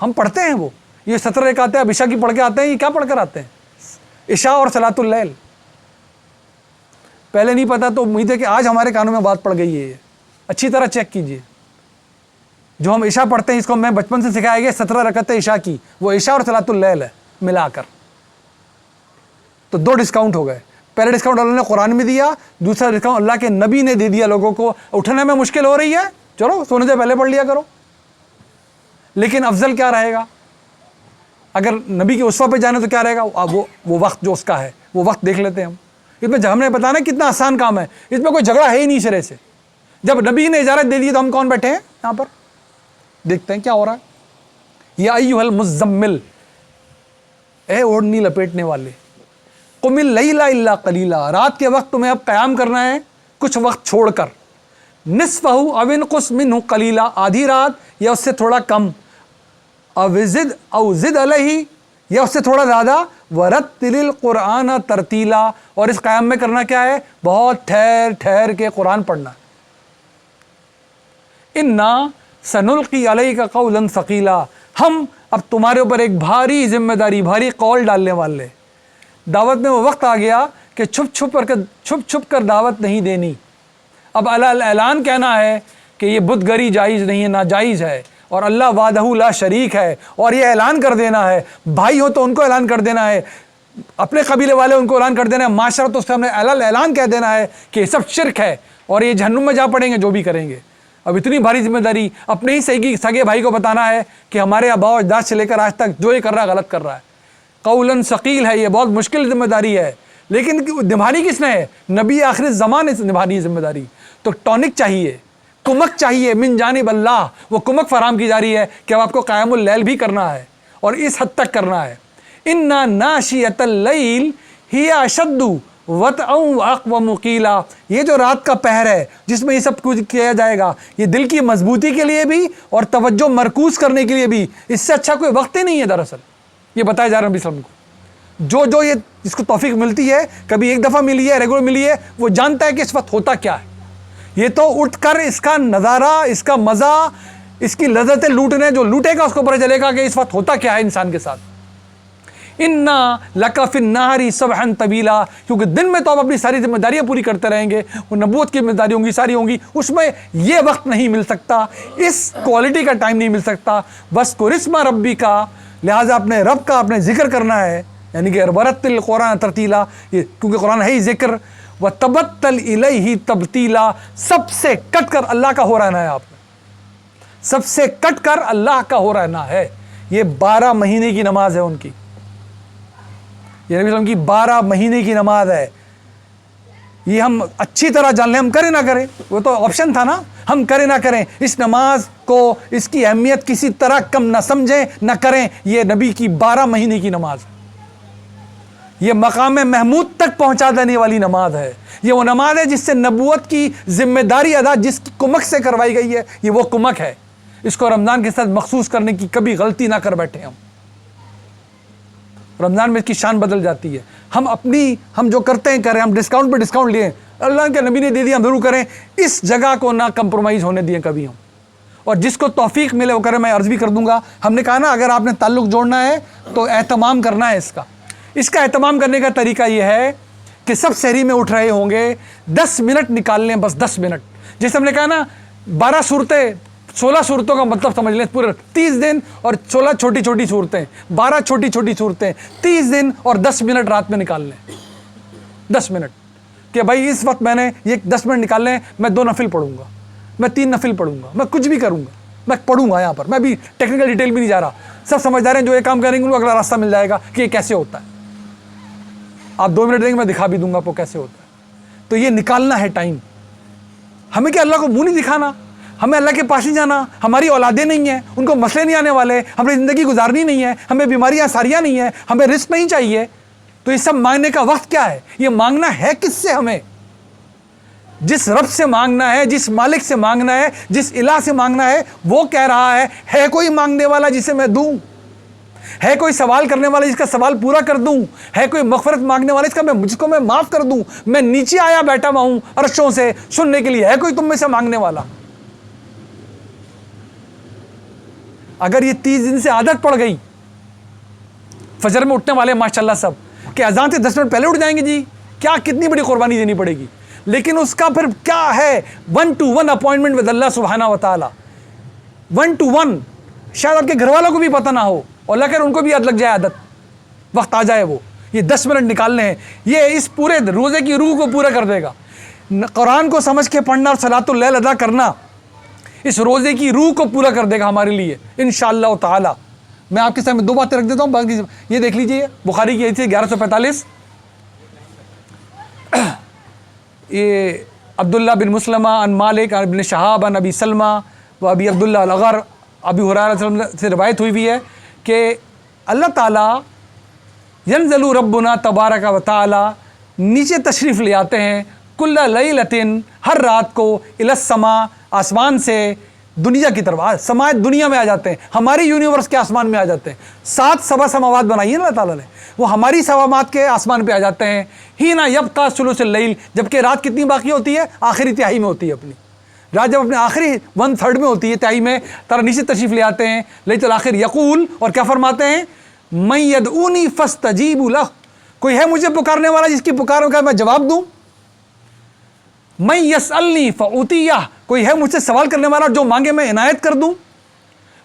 ہم پڑھتے ہیں وہ یہ 17 رکعتیں اب عشاء کی پڑھ کے آتے ہیں. یہ کیا پڑھ کر آتے ہیں؟ عشاء اور صلاۃ اللیل. پہلے نہیں پتا تو امید ہے کہ آج ہمارے کانوں میں بات پڑ گئی ہے. اچھی طرح چیک کیجئے. جو ہم عشاء پڑھتے ہیں اس کو میں بچپن سے سکھایا گیا 17 رکعتیں عشاء کی، وہ عشاء اور صلاۃ اللیل ہے ملا کر. تو 2 ڈسکاؤنٹ ہو گئے. پہلا ڈسکاؤنٹ اللہ نے قرآن میں دیا، دوسرا ڈسکاؤنٹ اللہ کے نبی نے دے دیا لوگوں کو. اٹھنے میں مشکل ہو رہی ہے، چلو سونے سے پہلے پڑھ لیا کرو. لیکن افضل کیا رہے گا؟ اگر نبی کے اسوہ پہ جانے تو کیا رہے گا؟ وہ وقت جو اس کا ہے وہ وقت دیکھ لیتے ہیں ہم. اس میں ہم نے بتانا کتنا آسان کام ہے، اس میں کوئی جھگڑا ہے ہی نہیں سرے سے. جب نبی نے اجازت دے دی تو ہم کون بیٹھے ہیں یہاں پر؟ دیکھتے ہیں کیا ہو رہا ہے. یا ایھا المزمل، اے اوڑھنی لپیٹنے والے، قم اللیل الا قلیلا، رات کے وقت تمہیں اب قیام کرنا ہے کچھ وقت چھوڑ کر. نصفہ او انقص منہ قلیلا، آدھی رات یا اس سے تھوڑا کم. او زد علیہ، یا اس سے تھوڑا زیادہ. ورتل القرآن ترتیلا، اور اس قیام میں کرنا کیا ہے؟ بہت ٹھہر ٹھہر کے قرآن پڑھنا. انا سنلقی علیک قولا ثقیلا، ہم اب تمہارے اوپر ایک بھاری ذمہ داری، بھاری قول ڈالنے والے. دعوت میں وہ وقت آ گیا کہ چھپ چھپ کر دعوت نہیں دینی. اب اعلان کہنا ہے کہ یہ بت گری جائز نہیں ہے، ناجائز ہے، اور اللہ وحدہ لا شریک ہے. اور یہ اعلان کر دینا ہے، بھائی ہو تو ان کو اعلان کر دینا ہے، اپنے قبیلے والے ان کو اعلان کر دینا ہے، معاشرہ تو اس کے ہم نے اعلان کہہ دینا ہے کہ یہ سب شرک ہے اور یہ جہنم میں جا پڑیں گے جو بھی کریں گے. اب اتنی بھاری ذمہ داری اپنے ہی سگے بھائی کو بتانا ہے کہ ہمارے آباء و اجداد سے لے کر آج تک جو یہ کر رہا ہے غلط کر رہا ہے. قولاً ثقیل ہے، یہ بہت مشکل ذمہ داری ہے. لیکن نبھانی کس نے ہے؟ نبی آخر زمان نے نبھانی ذمہ داری. تو ٹونک چاہیے، کمک چاہیے من جانب اللہ. وہ کمک فراہم کی جا رہی ہے کہ اب آپ کو قیام اللیل بھی کرنا ہے اور اس حد تک کرنا ہے. انا ناشئۃ اللیل ہی اشد وطئا واقوم قیلا، یہ جو رات کا پہر ہے جس میں یہ سب کچھ کیا جائے گا، یہ دل کی مضبوطی کے لیے بھی اور توجہ مرکوز کرنے کے لیے بھی اس سے اچھا کوئی وقت ہی نہیں ہے. دراصل یہ بتایا جا رہا ہے نبی صلی اللہ علیہ وسلم کو. جو یہ اس کو توفیق ملتی ہے، کبھی ایک دفعہ ملی ہے، ریگولر ملی ہے، وہ جانتا ہے کہ اس وقت ہوتا کیا ہے. یہ تو اٹھ کر اس کا نظارہ، اس کا مزہ، اس کی لذتیں لوٹنے، جو لوٹے گا اس کو پتہ چلے گا کہ اس وقت ہوتا کیا ہے انسان کے ساتھ. انا لک فی النہار سبحا طویلا، کیونکہ دن میں تو آپ اپنی ساری ذمہ داریاں پوری کرتے رہیں گے، وہ نبوت کی ذمہ داری ہوں گی، ساری ہوں گی، اس میں یہ وقت نہیں مل سکتا، اس کوالٹی کا ٹائم نہیں مل سکتا. بس کو اسم ربی کا، لہٰذا اپنے رب کا اپنے ذکر کرنا ہے، یعنی کہ ورتل القرآن ترتیلا، کیونکہ قرآن ہے ہی ذکر. وتبتل الیہ تبتیلا، سب سے کٹ کر اللہ کا ہو رہنا ہے. آپ سب سے کٹ کر اللہ کا ہو رہنا ہے. یہ 12 مہینے کی نماز ہے ان کی، یہ نبی صلی اللہ علیہ وسلم کی 12 مہینے کی نماز ہے. یہ ہم اچھی طرح جان لیں، ہم کریں نہ کریں، وہ تو آپشن تھا نا، ہم کریں نہ کریں. اس نماز کو، اس کی اہمیت کسی طرح کم نہ سمجھیں نہ کریں. یہ نبی کی 12 مہینے کی نماز ہے. یہ مقام محمود تک پہنچا دینے والی نماز ہے. یہ وہ نماز ہے جس سے نبوت کی ذمہ داری ادا جس کی کمک سے کروائی گئی ہے، یہ وہ کمک ہے. اس کو رمضان کے ساتھ مخصوص کرنے کی کبھی غلطی نہ کر بیٹھے ہم. رمضان میں اس کی شان بدل جاتی ہے. ہم جو کرتے ہیں کریں، ہم ڈسکاؤنٹ پہ ڈسکاؤنٹ لیے، اللہ کے نبی نے دے دیا ہم ضرور کریں. اس جگہ کو نہ کمپرومائز ہونے دیں کبھی ہم. اور جس کو توفیق ملے وہ کرے. میں عرض بھی کر دوں گا، ہم نے کہا نا اگر آپ نے تعلق جوڑنا ہے تو اہتمام کرنا ہے. اس کا اہتمام کرنے کا طریقہ یہ ہے کہ سب سحری میں اٹھ رہے ہوں گے، 10 منٹ نکال لیں، بس 10 منٹ. جیسے ہم نے کہا نا 12 صورتیں، 16 صورتوں کا مطلب سمجھ لیں، پورے 30 دن اور 16 چھوٹی چھوٹی صورتیں، 12 چھوٹی چھوٹی صورتیں، 30 دن اور 10 منٹ رات میں نکال لیں. 10 منٹ کہ بھائی اس وقت میں نے یہ 10 منٹ نکال لیں، میں 2 نفل پڑھوں گا، میں 3 نفل پڑھوں گا، میں کچھ بھی کروں گا، میں پڑھوں گا. یہاں پر میں بھی ٹیکنیکل ڈیٹیل بھی نہیں جا رہا، سب سمجھدار ہیں جو یہ کام کریں گے ان کو اگلا راستہ مل جائے گا کہ یہ کیسے ہوتا ہے. آپ 2 منٹ دیں گے، میں دکھا بھی دوں گا آپ کو کیسے ہوتا ہے. تو یہ نکالنا ہے ٹائم. ہمیں کیا اللہ کو منہ نہیں دکھانا، ہمیں اللہ کے پاس نہیں جانا، ہماری اولادیں نہیں ہیں، ان کو مسئلے نہیں آنے والے، ہمیں زندگی گزارنی نہیں ہے، ہمیں بیماریاں ساریاں نہیں ہیں، ہمیں رزق نہیں چاہیے. تو یہ سب مانگنے کا وقت کیا ہے؟ یہ مانگنا ہے کس سے؟ ہمیں جس رب سے مانگنا ہے، جس مالک سے مانگنا ہے، جس الہ سے مانگنا ہے. وہ کہہ رہا ہے کوئی مانگنے والا جسے میں دوں؟ ہے کوئی سوال کرنے والا جس کا سوال پورا کر دوں؟ ہے کوئی مغفرت مانگنے والا جس کو میں معاف کر دوں؟ میں نیچے آیا بیٹھا ہوا ہوں عرشوں سے سننے کے لیے. ہے کوئی تم میں سے مانگنے والا؟ अगर ये 30 दिन से आदत पड़ गई, फजर में उठने वाले माशाल्लाह सब कि अजान से 10 मिनट पहले उठ जाएंगे जी, क्या कितनी बड़ी कुर्बानी देनी पड़ेगी, लेकिन उसका फिर क्या है 1-to-1 अपॉइंटमेंट विद अल्लाह सुब्हाना व तआला, 1-to-1। शायद आपके घर वालों को भी पता ना हो और अगर उनको भी लग जाए आदत, वक्त आ जाए, वो ये 10 मिनट निकालने हैं, ये इस पूरे रोज़े की रूह को पूरा कर देगा। कुरान को समझ के पढ़ना और सलातुल लैल अदा करना इस रोज़े की रूह को पूरा कर देगा हमारे लिए इंशाअल्लाह ताला। मैं आपके सामने 2 बातें रख देता हूँ, बाकी ये देख लीजिए, बुखारी की हदीस 1145, ये अब्दुल्ला बिन मुस्लमा अन मालिक अन शहाब अन अबी सलमा व अबी अब्दुल्ला अल-अगर अबी हुरैरा से रवायत हुई है कि अल्लाह ताला यंज़लु रब्बुना तबारक व तआला नीचे तशरीफ़ ले आते हैं कुल्ला लैलतिन, हर रात को, इलस समा, आसमान से दुनिया की तरफ, समाए दुनिया में आ जाते हैं, हमारी यूनिवर्स के आसमान में आ जाते हैं। 7 सवा समावात बनाई है अल्लाह ताला ने, वो हमारी समावात के आसमान पे आ जाते हैं। ही ना यब्का सुलुसुल लैल, जबकि रात कितनी बाकी होती है, आखिरी तिहाई में होती है अपनी रात, जब अपने आखिरी 1/3 में होती है, तिहाई में तारा नीचे तशरीफ़ ले आते हैं। लैलतुल आखिर यकूल, और क्या फरमाते हैं, मैं यदऊनी फस्तजीबु लह, कोई है मुझे पुकारने वाला जिसकी पुकारों का मैं जवाब दूं। मैं यसअलनी फऊतिया, कोई है मुझसे सवाल करने वाला जो मांगे मैं इनायत कर दूं।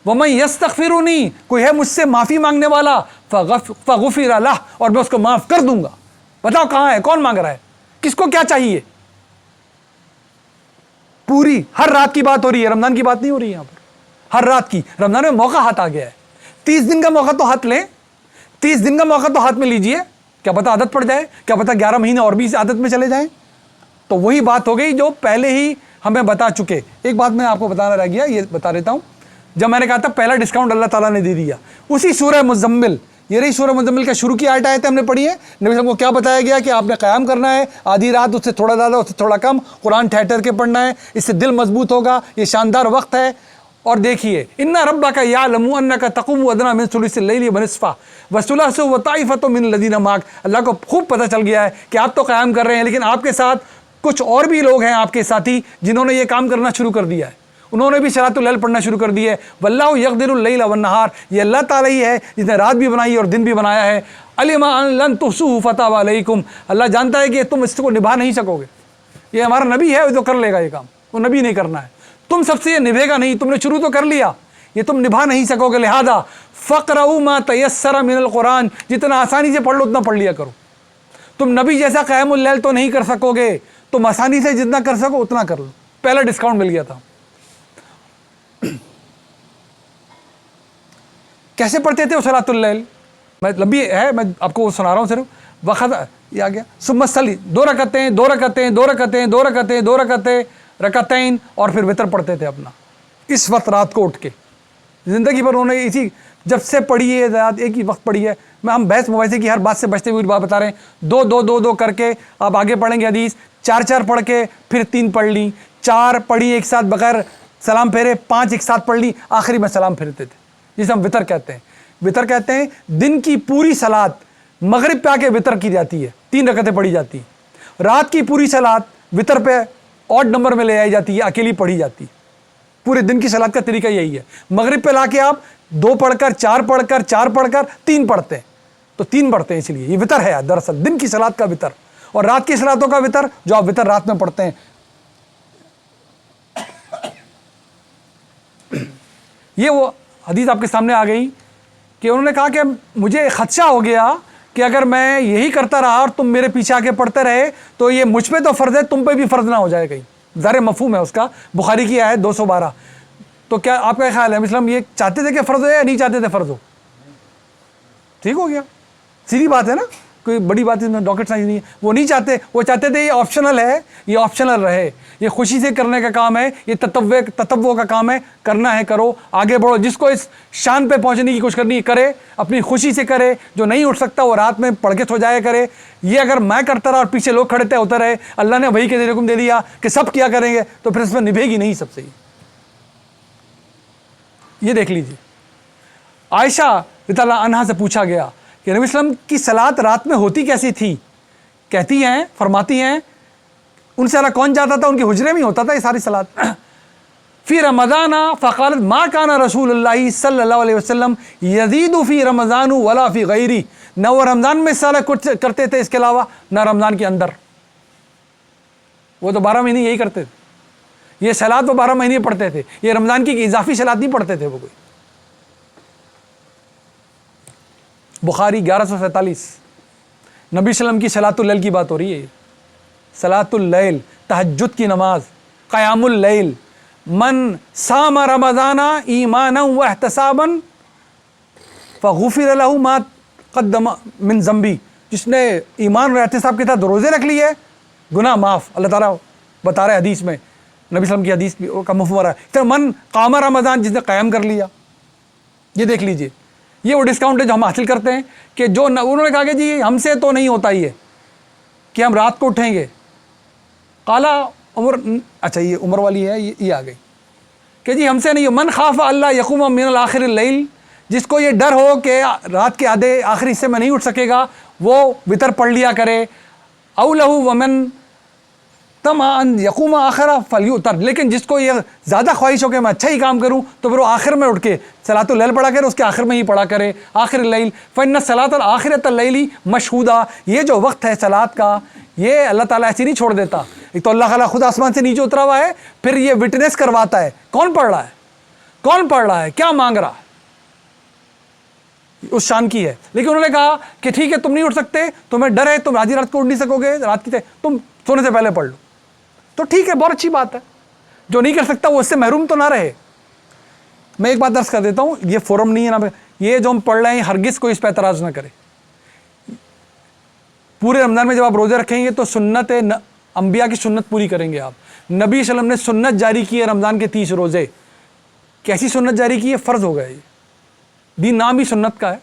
वह मैं यस्तगफिरुनी, कोई है मुझसे माफ़ी मांगने वाला, फगुफिर लह, और मैं उसको माफ़ कर दूंगा। बताओ कहाँ है, कौन मांग रहा है, किसको क्या चाहिए। पूरी हर रात की बात हो रही है, रमज़ान की बात नहीं हो रही है यहाँ पर, हर रात की। रमज़ान में मौका हाथ आ गया है, 30 दिन का मौका तो हाथ लें, 30 दिन का मौका तो हाथ में लीजिए, क्या पता आदत पड़ जाए, क्या पता 11 महीने और भी इस आदत में चले जाएं। तो वही बात हो गई जो पहले ही हमें बता चुके। एक बात मैं आपको बताना रह गया, ये बता देता हूँ। जब मैंने कहा था पहला डिस्काउंट अल्लाह ताला ने दे दिया, उसी सूरह मुज़म्मिल, ये रही सूरह मुज़म्मिल का शुरू की आयत हमने पढ़ी है। नबी सल्लल्लाहु अलैहि वसल्लम को क्या बताया गया कि आपने क़याम करना है, आधी रात, उससे थोड़ा ज़्यादा, उससे थोड़ा कम, कुरान ठहर के पढ़ना है, इससे दिल मजबूत होगा, ये शानदार वक्त है। और देखिए, इन्ना रब्बका याअलमु अन्नका तक़ूमु अदना मिन सुलुसिल लैली व निस्फ़ा व सुलसु व ताइफ़तुम मिनल लज़ीना माअक। अल्लाह को खूब पता चल गया है कि आप तो क़याम कर रहे हैं, लेकिन आपके साथ कुछ और भी लोग हैं, आपके साथी, जिन्होंने ये काम करना शुरू कर दिया है, उन्होंने भी सलातुल लैल पढ़ना शुरू कर दिया है। वल्लाहु यक़दिरुल लैला वन नहार, ये अल्लाह ताला ही है जिसने रात भी बनाई और दिन भी बनाया है। अलिमा अन लन तुहसूहु फताब अलैकुम, अल्लाह जानता है कि तुम इसको निभा नहीं सकोगे, ये हमारा नबी है, वो तो कर लेगा ये काम, वो नबी नहीं करना है, तुम सबसे ये निभेगा नहीं, तुमने शुरू तो कर लिया, ये तुम निभा नहीं सकोगे। लिहाजा फ़क़रऊ मा तयस्सरा मिनल कुरान, जितना आसानी से पढ़ लो उतना पढ़ लिया करो। तुम नबी जैसा क़यामुल लैल तो नहीं कर सकोगे, तुम आसानी से जितना कर सको उतना कर लो। पहला डिस्काउंट मिल गया था। कैसे पढ़ते थे वो सलातुल लैल, मैं लंबी है, मैं आपको सुना रहा हूँ सिर्फ। वक़्त ये आ गया, सुम्मा सली, 2 रकअतें 2 रकअतें 2 रकअतें 2 रकअतें 2 रकअतें रकअतैन, और फिर वितर पढ़ते थे अपना इस वक्त रात को उठ के। ज़िंदगी भर उन्होंने इसी, जब से पढ़ी है रात एक ही वक्त पढ़ी है। मैं हम बहस मुबाहिसे की हर बात से बचते हुए बात बता रहे हैं। 2-2-2-2 करके आप आगे पढ़ेंगे हदीस, 4-4 पढ़ के फिर 3 पढ़ ली, 4 पढ़ी एक साथ बगैर सलाम फेरे, 5 एक साथ पढ़ ली, आखिरी में सलाम फेरते थे, जिसे हम वितर कहते हैं। वितर कहते हैं दिन की पूरी सलात मगरिब पे आके वितर की जाती है, 3 रकअतें पढ़ी जाती है। रात की पूरी सलात वितर पे ऑड नंबर में ले आई जाती है, अकेली पढ़ी जाती है। पूरे दिन की सलात का तरीका यही है। मगरिब पे लाके आप 2 पढ़कर 4 पढ़कर 4 पढ़कर 3 पढ़ते हैं, तो 3 पढ़ते हैं, इसलिए ये वितर है दरअसल, दिन की सलात का वितर। और रात की सलातों का वितर जो आप वितर रात में पढ़ते हैं। ये वो हदीस आपके सामने आ गई कि उन्होंने कहा कि मुझे खदशा हो गया कि अगर मैं यही करता रहा और तुम मेरे पीछे आके पढ़ते रहे तो ये मुझ पे तो फ़र्ज़ है, तुम पे भी फ़र्ज़ ना हो जाए कहीं। ज़ाहिर मफ़हूम है उसका, बुखारी की आयत 212। तो क्या आपका ख्याल है, इस्लाम ये चाहते थे कि फ़र्ज़ हो या नहीं चाहते थे फ़र्ज़ हो? ठीक हो गया, सीधी बात है ना, कोई बड़ी बात इसमें रॉकेट साइंस नहीं है। वो नहीं चाहते, वो चाहते थे ये ऑप्शनल है, ये ऑप्शनल रहे, ये खुशी से करने का काम है, ये ततव्वो का काम है, करना है करो, आगे बढ़ो। जिसको इस शान पे पहुंचने की कोशिश करनी है करे, अपनी खुशी से करे। जो नहीं उठ सकता वो रात में पढ़ के सो जाया करे। ये अगर मैं करता रहा और पीछे लोग खड़े थे होते रहे, अल्लाह ने वही के ज़रिए हुक्म दे दिया कि सब क्या करेंगे, तो फिर इसमें निभेगी नहीं सबसे। ये देख लीजिए, आयशा रज़ियल्लाहु अन्हा से पूछा गया कि नबी सल्लल्लाहु अलैहि वसल्लम की सलात रात में होती कैसी थी? कहती हैं, फरमाती हैं, उनसे अला कौन जाता था, उनके हुजरे में होता था ये सारी सलात। फ़ी रमज़ाना फ़क़ालत मा काना रसूलुल्लाह सल्लल्लाहु अलैहि वसल्लम यज़ीदु फ़ी रमज़ान वला फ़ी गैरी, न वो रमज़ान में सारा कुछ करते थे इसके अलावा, न रमज़ान के अंदर। वो तो 12 महीने यही करते थे, ये सलात वो 12 महीने पढ़ते थे, ये रमज़ान की इजाफी सलात नहीं पढ़ते थे वो कोई। बुखारी 1147, नबी सल्लम की सलातुल लैल की बात हो रही है। सलातुल लैल, तहज्जुद की नमाज, क़यामुल लैल, मन साम रमज़ाना ईमानन व इहतिसाबन फ़ग़ुफ़िर लहू मा क़द्दम मिन ज़ंबी, जिसने ईमान और एहतिसाब के साथ रोज़े रख लिए गुनाह माफ़, अल्लाह ताला बता रहे हदीस में, नबी सल्लम की हदीस का मफ़हूम है। फिर मन क़ाम रमज़ान, जिसने क़याम कर लिया। ये देख लीजिए, ये वो डिस्काउंट है जो हम हासिल करते हैं कि जो उन्होंने कहा कि जी हमसे तो नहीं होता ये कि हम रात को उठेंगे। काला उम्र, अच्छा ये उम्र वाली है, ये आ गई कि जी हमसे नहीं हो। मन खाफ़ अल्लाह यक़ूम मिनल आखिरिल लैल, जिसको ये डर हो कि रात के आधे आखिरी हिस्से में नहीं उठ सकेगा, वो वितर पढ़ लिया करे। औ लहू वमन तमान यक़ूम आखिरा फलयुतर, लेकिन जिसको ये ज़्यादा ख्वाहिश हो कि मैं अच्छा ही काम करूँ, तो फिर वो आखिर में उठ के सलातुल लैल पढ़ा करे, उसके आखिर में ही पढ़ा करे। आखिर लैल फ़इन्न सलातल आखिरतल लैली मशहूदा, ये जो वक्त है सलात का, ये अल्लाह ताला ऐसे नहीं छोड़ देता। एक तो अल्लाह ताला खुद आसमान से नीचे उतरा हुआ है, फिर ये विटनेस करवाता है कौन पढ़ रहा है, कौन पढ़ रहा है, क्या मांग रहा है, उस शान की है। लेकिन उन्होंने कहा कि ठीक है तुम नहीं उठ सकते, तुम्हें डर है, तुम आधी रात को उठ नहीं सकोगे, रात की तुम सोने से पहले पढ़ लो, तो ठीक है, बहुत अच्छी बात है। जो नहीं कर सकता वो इससे महरूम तो ना रहे। मैं एक बात दर्ज कर देता हूँ, ये फोरम नहीं है ना, ये जो हम पढ़ रहे हैं हरगिज़ कोई इस पर एतराज़ ना करे। पूरे रमज़ान में जब आप रोज़े रखेंगे तो सुन्नत अंबिया की सुन्नत पूरी करेंगे आप। नबी सल्लम ने सुन्नत जारी की है रमज़ान के 30 रोज़े। कैसी सुन्नत जारी की है? फ़र्ज़ हो गया ये, दीन नाम ही सुन्नत का है।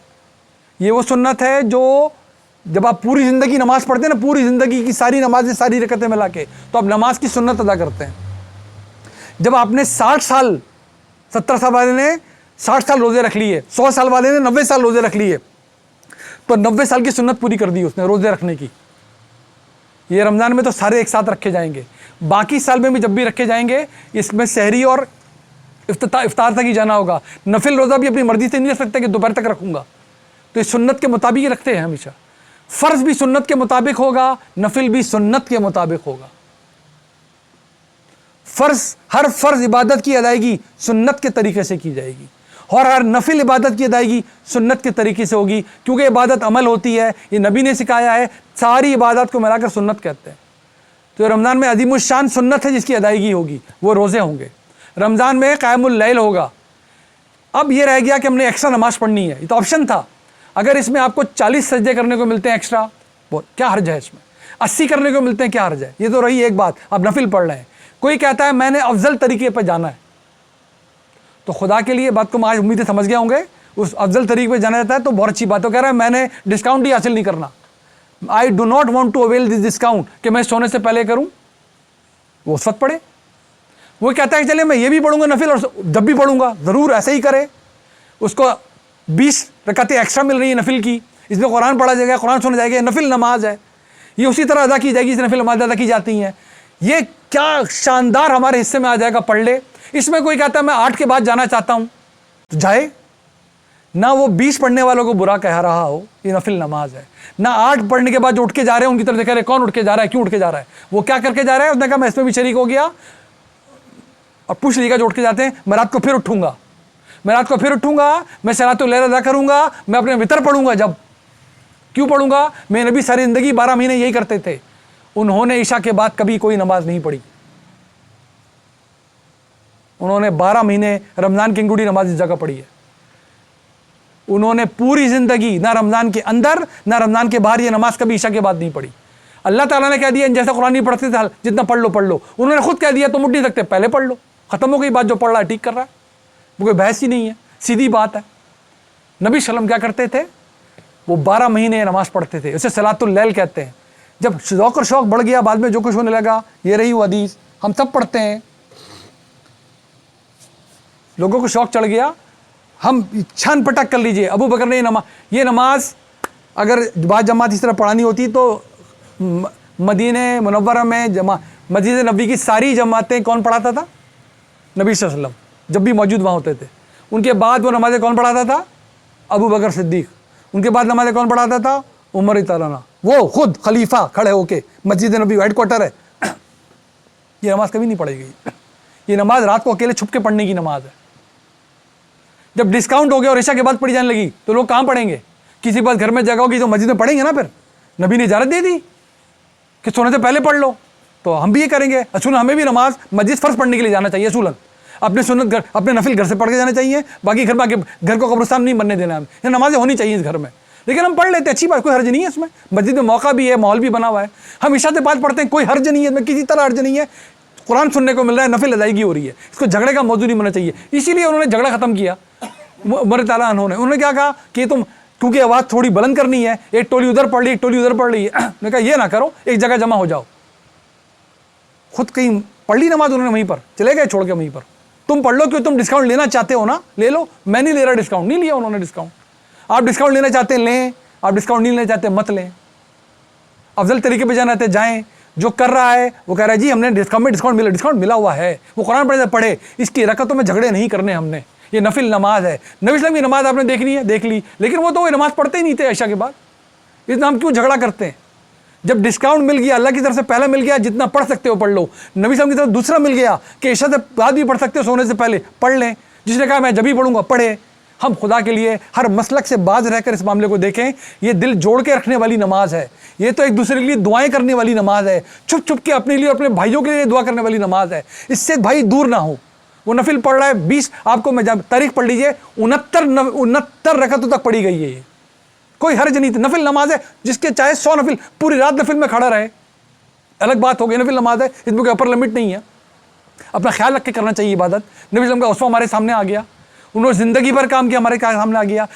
ये वो सुन्नत है जो जब आप पूरी ज़िंदगी नमाज़ पढ़ते हैं ना, पूरी ज़िंदगी की सारी नमाज़ें, सारी रकतें मिला के, तो आप नमाज की सुन्नत अदा करते हैं। जब आपने 60 साल, 70 साल वाले ने 60 साल रोज़े रख लिए, 100 साल वाले ने 90 साल रोज़े रख लिए, तो 90 साल की सुन्नत पूरी कर दी उसने रोज़े रखने की। ये रमज़ान में तो सारे एक साथ रखे जाएंगे, बाकी साल में भी जब भी रखे जाएंगे, इसमें सहरी और इफ्तार तक ही जाना होगा। नफिल रोज़ा भी अपनी मर्ज़ी से नहीं रख सकते कि दोपहर तक रखूँगा, तो इस सुन्नत के मुताबिक ही रखते हैं हमेशा। फ़र्ज़ भी सुन्नत के मुताबिक होगा, नफिल भी सुन्नत के मुताबिक होगा। हर फ़र्ज़ इबादत की अदायगी सुन्नत के तरीके से की जाएगी, और हर नफिल इबादत की अदायगी सुन्नत के तरीके से होगी, क्योंकि इबादत अमल होती है, ये नबी ने सिखाया है। सारी इबादत को मिलाकर सुन्नत कहते हैं। तो रमज़ान में अज़ीमुश्शान सुन्नत है जिसकी अदायगी होगी, वो रोज़े होंगे। रमज़ान में क़यामुल लैल होगा। अब ये रह गया कि हमने एक्स्ट्रा नमाज़ पढ़नी है, ये तो ऑप्शन था। अगर इसमें आपको 40 सजदे करने को मिलते हैं एक्स्ट्रा, वो क्या हर्ज है इसमें? 80 करने को मिलते हैं, क्या हर्ज है? ये तो रही एक बात, आप नफिल पढ़ रहे हैं। कोई कहता है मैंने अफजल तरीके पर जाना है, तो खुदा के लिए बात को मैं आज उम्मीदें समझ गए होंगे। उस अफजल तरीके पे जाना जाता है तो बहुत अच्छी बात है। कह रहा है मैंने डिस्काउंट ही हासिल नहीं करना, I do not want to avail this discount, कि मैं सोने से पहले करूं, वो उस वक्त पढ़े। वो कहता है चले मैं ये भी पढ़ूंगा नफिल और जब भी पढ़ूंगा, ज़रूर ऐसे ही करे। उसको 20 रकातें एक्स्ट्रा मिल रही है नफिल की, इसमें कुरान पढ़ा जाएगा, कुरान सुना जाएगा, नफिल नमाज है, ये उसी तरह अदा की जाएगी, इस नफिल नमाज अदा की जाती हैं। ये क्या शानदार हमारे हिस्से में आ जाएगा, पढ़ ले। इसमें कोई कहता है मैं 8 के बाद जाना चाहता हूं, तो जाए ना। वो 20 पढ़ने वालों को बुरा कह रहा हो, ये नफिल नमाज है ना। 8 पढ़ने के बाद जो उठ के जा रहे हैं उनकी तरफ देख रहे, कौन उठ के जा रहा है, क्यों उठ के जा रहा है, वो क्या करके जा रहा है? उसने कहा मैं इसमें भी शरीक हो गया, और पूछ लीजिएगा जो उठ के जाते हैं, मैं रात को फिर उठूंगा, मैं रात को फिर उठूंगा, मैं सलातुल लैल अदा करूंगा, मैं अपने वितर पढ़ूंगा। जब क्यों पढ़ूंगा? मेरे नबी सारी जिंदगी 12 महीने यही करते थे। उन्होंने ईशा के बाद कभी कोई नमाज नहीं पढ़ी। उन्होंने 12 महीने रमज़ान की अंगूठी नमाज इस जगह पढ़ी है। उन्होंने पूरी ज़िंदगी ना रमज़ान के अंदर ना रमज़ान के बाहर ये नमाज कभी ईशा के बाद नहीं पढ़ी। अल्लाह ताला ने कह दिया जैसा कुरान नहीं पढ़ते थे जितना पढ़ लो पढ़ लो, उन्होंने खुद कह दिया तुम उठ नहीं सकते, पहले पढ़ लो, ख़त्म हो गई बात। जो पढ़ रहा है ठीक कर रहा है, वो कोई बहस ही नहीं है, सीधी बात है। नबी सल्लम क्या करते थे? वो 12 महीने नमाज पढ़ते थे, उसे सलातुल लैल कहते हैं। जब शौक़ और शौक़ बढ़ गया, बाद में जो कुछ होने लगा, ये रही वो हदीस हम सब पढ़ते हैं। लोगों को शौक़ चढ़ गया, हम छान पटक कर लीजिए। अबू बकर ने ये नमाज अगर बाद जमात इस तरह पढ़ानी होती तो मदीने मुनव्वरा में मस्जिद नबी की सारी जमातें कौन पढ़ाता था? नबी सल्लल्लाहु अलैहि वसल्लम जब भी मौजूद वहाँ होते थे। उनके बाद वो नमाज़ें कौन पढ़ाता था? अबू बकर सिद्दीक। उनके बाद नमाज़ें कौन पढ़ाता था? उमर तालाना, वो खुद खलीफा खड़े होके, मस्जिद नबी हेड क्वार्टर है। ये नमाज़ कभी नहीं पढ़ी गई। ये नमाज रात को अकेले छुप के पढ़ने की नमाज है। जब डिस्काउंट हो गया और ईशा के बाद पढ़ी जाने लगी तो लोग कहाँ पढ़ेंगे? किसी पास घर में जगह होगी तो मस्जिद में पढ़ेंगे ना। फिर नबी ने इजाज़त दे दी कि सोने से पहले पढ़ लो, तो हम भी ये करेंगे। असूलन हमें भी नमाज मस्जिद फ़र्ज़ पढ़ने के लिए जाना चाहिए। असूलन अपने सुन्नत घर, अपने नफिल घर से पढ़ के जाना चाहिए। बाकी घर में आके घर को कब्रिस्तान नहीं बनने देना। हमें नमाजें होनी चाहिए इस घर में, लेकिन हम पढ़ लेते, अच्छी बात, कोई हर्ज नहीं है इसमें। मस्जिद में मौका भी है, माहौल भी बना हुआ है। हम ईशा से बाद पढ़ते हैं, कोई हर्ज नहीं है इसमें, किसी तरह हर्ज नहीं है। कुरान सुनने को मिल रहा है, नफिल अदायगी हो रही है, इसको झगड़े का मौजूद नहीं होना चाहिए। इसीलिए उन्होंने झगड़ा खत्म किया। उमर ताला अन्हु ने उन्होंने क्या कहा कि तुम, क्योंकि आवाज़ थोड़ी बुलंद करनी है, एक टोली उधर पढ़ ली, एक टोली उधर पढ़ ली है। उन्होंने कहा ये ना करो, एक जगह जमा हो जाओ। खुद कहीं पढ़ ली नमाज उन्होंने, वहीं पर चले गए छोड़ के वहीं पर। तुम पढ़ लो, क्यों? तुम डिस्काउंट लेना चाहते हो ना, ले लो। मैं नहीं ले रहा डिस्काउंट, नहीं लिया उन्होंने डिस्काउंट। आप डिस्काउंट लेना चाहते हैं लें, आप डिस्काउंट नहीं लेना चाहते मत लें। अफजल तरीके पे जाना है जाएं। जो कर रहा है वो कह रहा है जी हमने डिस्काउंट मिला हुआ है, वो कुरान पढ़े, इसकी रकतों में झगड़े नहीं करने हमने, ये नफिल नमाज है। नबी वसल्लम की नमाज आपने देखनी है, देख ली, लेकिन वो तो वो नमाज पढ़ते ही नहीं थे ईशा के बाद। इतना हम क्यों झगड़ा करते हैं? जब डिस्काउंट मिल गया, अल्लाह की तरफ से पहले मिल गया, जितना पढ़ सकते हो पढ़ लो। नबी वसल्लम की तरफ दूसरा मिल गया कि ईशा से बाद भी पढ़ सकते हो, सोने से पहले पढ़ लें। जिसने कहा मैं जब भी पढ़ूंगा पढ़े। हम खुदा के लिए हर मसलक से बाज रहकर इस मामले को देखें। ये दिल जोड़ के रखने वाली नमाज है। ये तो एक दूसरे के लिए दुआएं करने वाली नमाज है, छुप छुप के अपने लिए और अपने भाइयों के लिए दुआ करने वाली नमाज है। इससे भाई दूर ना हो। वो नफिल पढ़ रहा है 20, आपको मैं तारीख पढ़ लीजिए, 69 रकतों तक पढ़ी गई है। ये कोई हर्ज नहीं थी। नफिल नमाज है, जिसके चाहे 100 नफिल पूरी रात नफिल में खड़ा रहे, अलग बात हो गई। नफिल नमाज है, इसमें कोई अपर लिमिट नहीं है। अपना ख्याल रख के करना चाहिए इबादत। नबी वसल्लम का उसवा हमारे सामने आ गया, उन्होंने ज़िंदगी भर काम किया, हमारे सामने आ गया।